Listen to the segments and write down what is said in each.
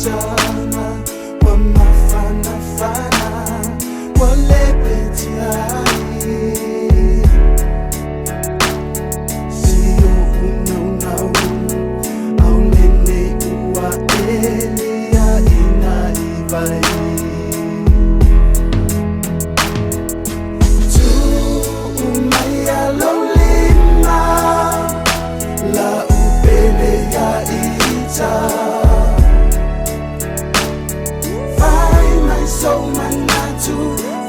Jana wamafana fana walepetiai Sio unaunau au nene uwa elia ina ibai Tu umaya lolima la upele ya ita So manatu,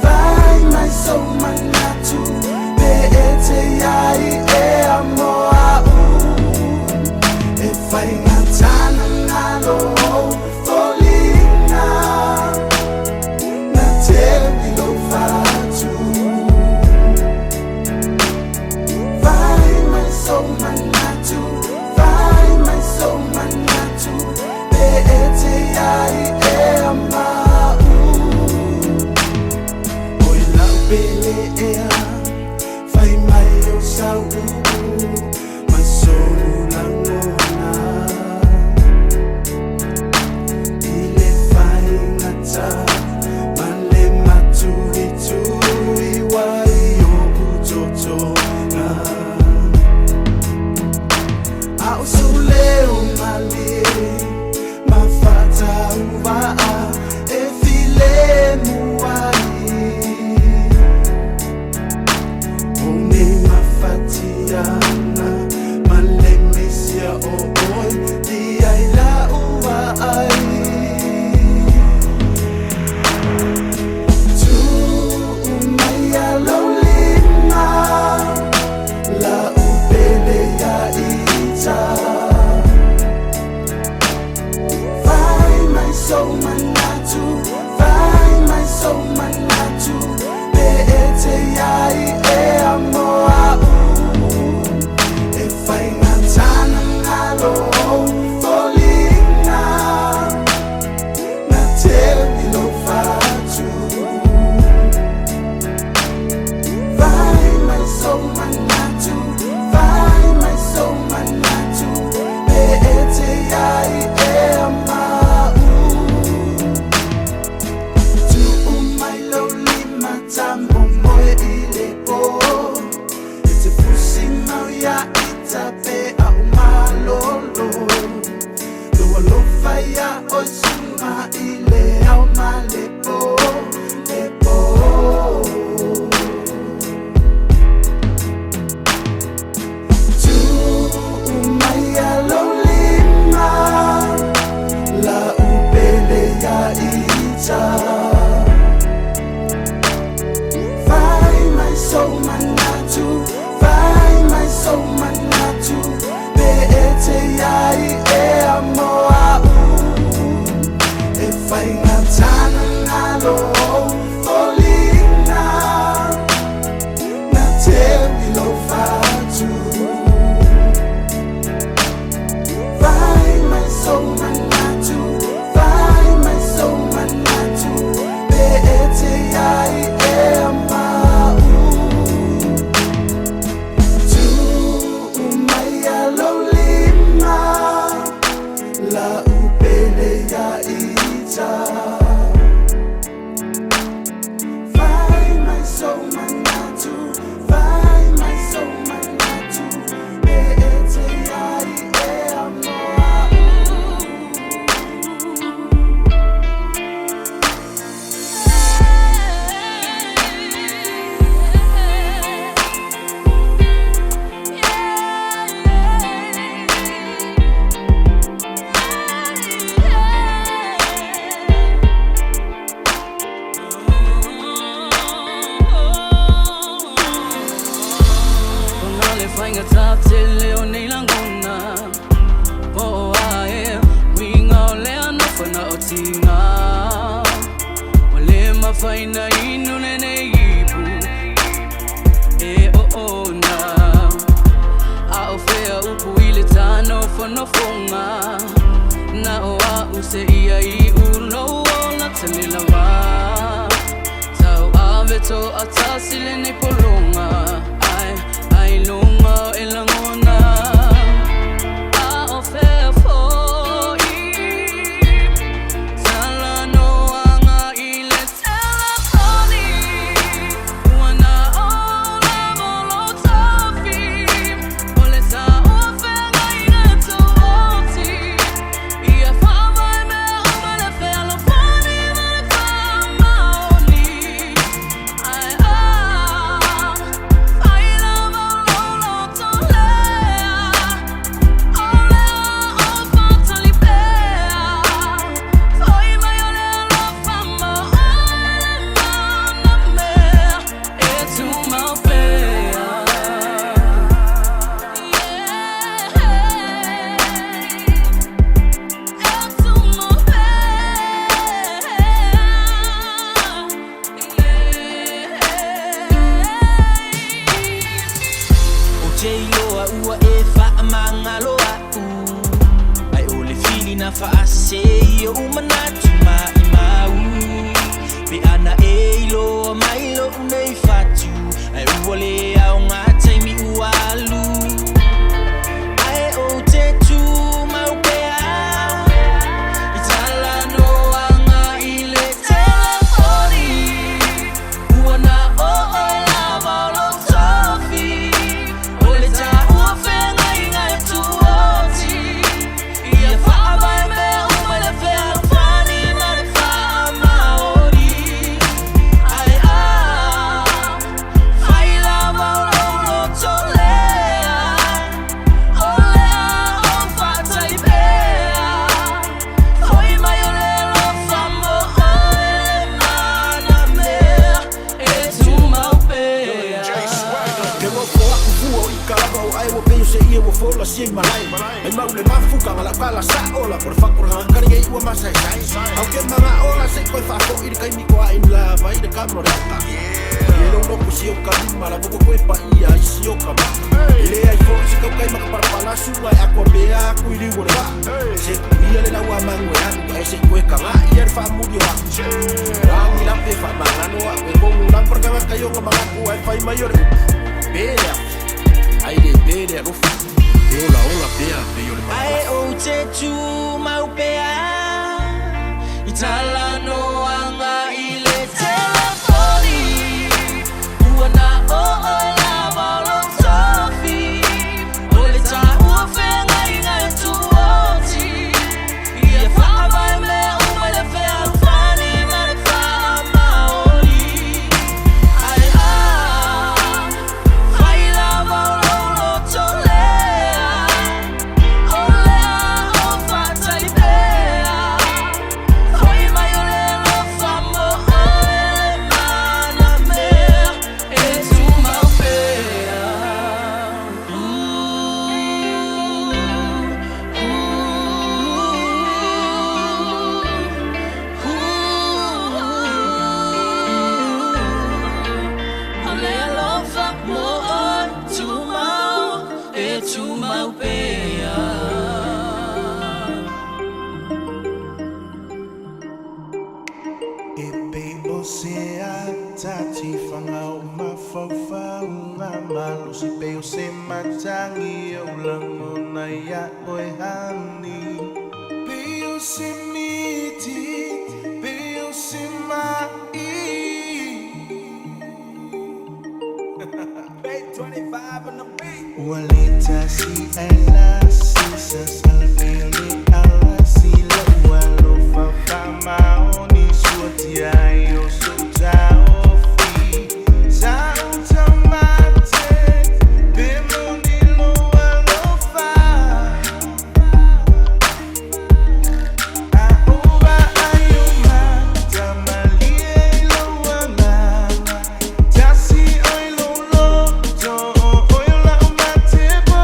find my soul manatu. Beete yai e amoa u. If I ngatana ngalo folina, na tewi lo fatu. Find my soul manatu, find my soul manatu. Beete yai e amoa. Bele ea, fai mai o sau masolu langona. Ile fai ngata, male maturi turi wai o utotona. Au suleu mali, mafata uvaa, e file muai. Fatiana, malemesia o oi, dia ila ua ai. Tu umaya lolima, la upele ya ita. Find my soul manatu, find my soul manatu. Beete yai e amoa. Find my soul manatu, find my soul manatu. Beete yai e amoa u. If I ngatana ngalo folina, na tewi lo fatu. Find my soul manatu, find my soul manatu. Beete yai e amoa u. Tu umaya lolima, la upele ya ita. Find my soul manatu, find my soul manatu. Beete yai e amoa u. Find a top till Leonie Langona. Oh, I ring all Leon for no tina. Well, my find a inun and a yibu. Eh, oh, na. I'll fair upuilitano for no fonga. Now, I say, I uno, not a little while. So, I've it all a tassil in a polonga. I lunga ilangona. Fa'aseo manatu mau Pe ana e ilo mailo unei fatu Ai uole au ngatai mi ualu Ai o te tu mau pea Itala no anga ile telefoni Uana o la valo tofi Ole ta ua whenga inga e tuoti Ia whaamai me umale whea whani Mare wha maori Ai a Whaila mauroro to lea O lea o whatai pea Hoi mai o lelo whamo o ele mana mea E tu mau pea Ke mo fo aku fuo I kalama o ai wo peo se ia wo fola si malai Ai mau le mafu ka mala kala sa ola Por fakor hankari e ua masai sai Au ke mama ola se koe whako I kai miko a in la vai de kamorata Ie lo no si o kalima la moko koe pa ia I si o kama Ile ai fo si kau kai maka parapala sunga E ako mea aku I riwo le wa Se ia le lau a mangu e anu Ai se koe kanga I ar wha muri o aku Rangi lape wha mangano a E kongu lampar kama kayo ka mangaku Ai whai mai ore Bele a Ai le bele a rufu E ola ola pea pe yore mai Ai o te tu mau pea Itala no anga I le telefoni Uana o la valo tofi Ole ta ua whenga inga e tuoti Ia whaamai me umale whea whani Mare wha maori Ai a Whaila mauroro to lea O lea o whatai pea Hoi mai o lelo whamo o ele mana mea E tu mau pea O lelo whamo o tu mau E tu mau pea E pe o se a tati whanga o mawhauwha Unga malo si pe o se matangi O lango na ia oe hani Pe o se miti, pe o se mai 25 on the beat Walita si ela si sa salpele ala si la walo fa fa maoni suoti ai o suta ofi sa utamate pe moni lo walo fa a uba ayuma tamalie lo wanga tasi oi lo lo to oi la umate bo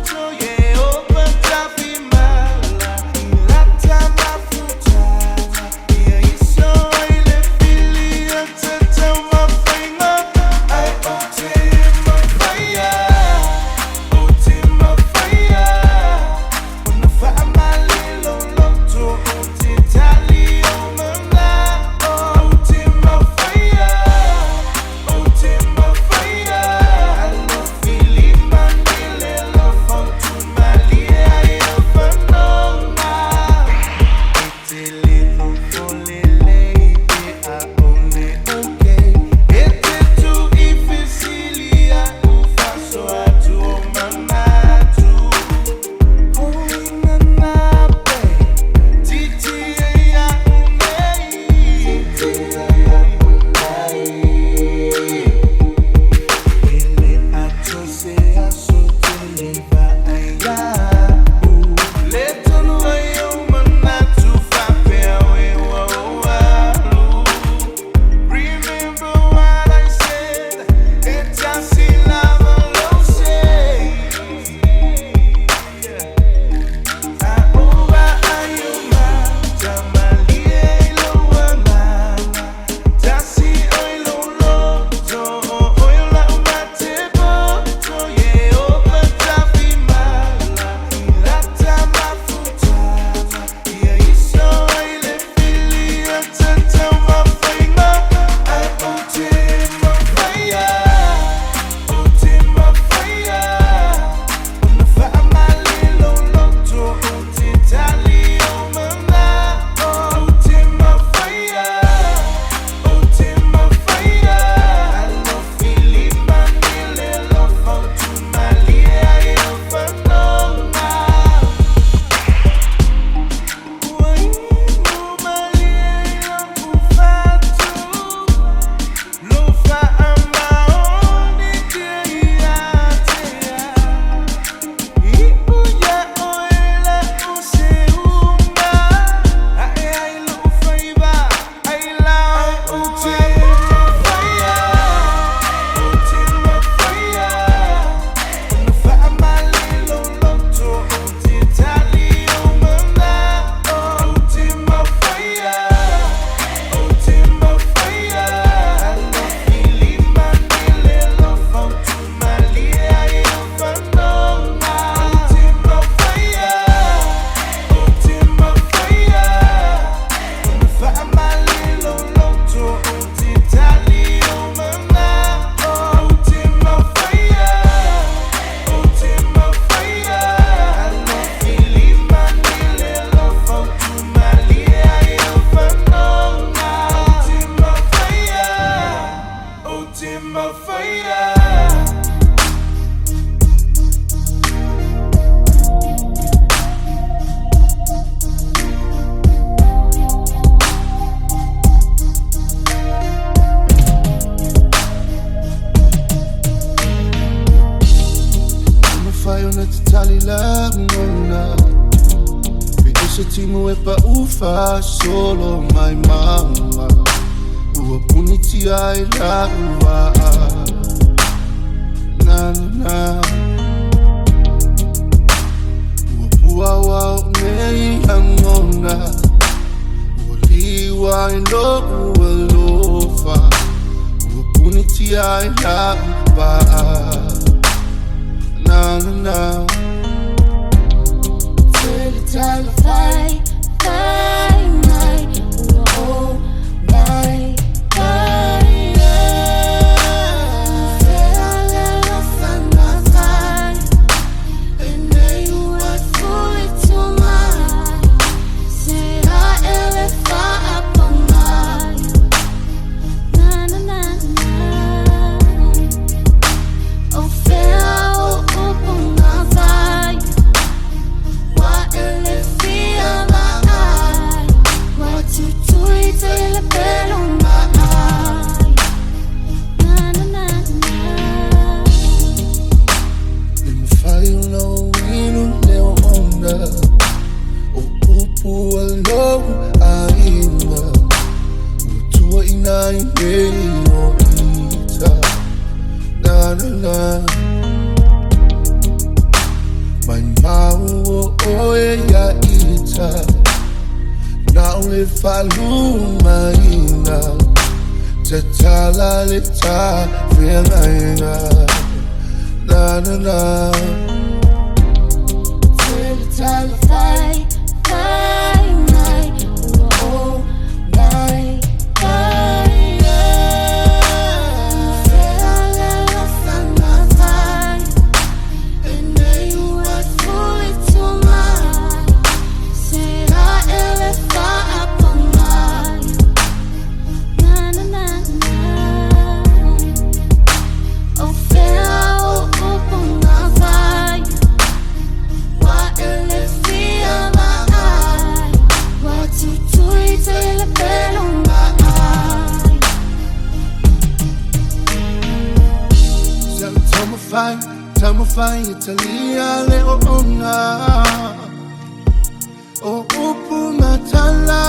to ye Limo e pa ufa solo my mama. Ua puniti ai la ua. Na na na. Ua pua wau nei angona. Ua liwa e no ua lofa. Ua puniti ai la ua. Na na na. Tell fight, night, oh, night, My mau o e ya ita. Na ole faluma ina. Te tala le ta whianga. Na na na. tell fight, night, oh, night. Tell me fine, Italia le ona. O upu matala.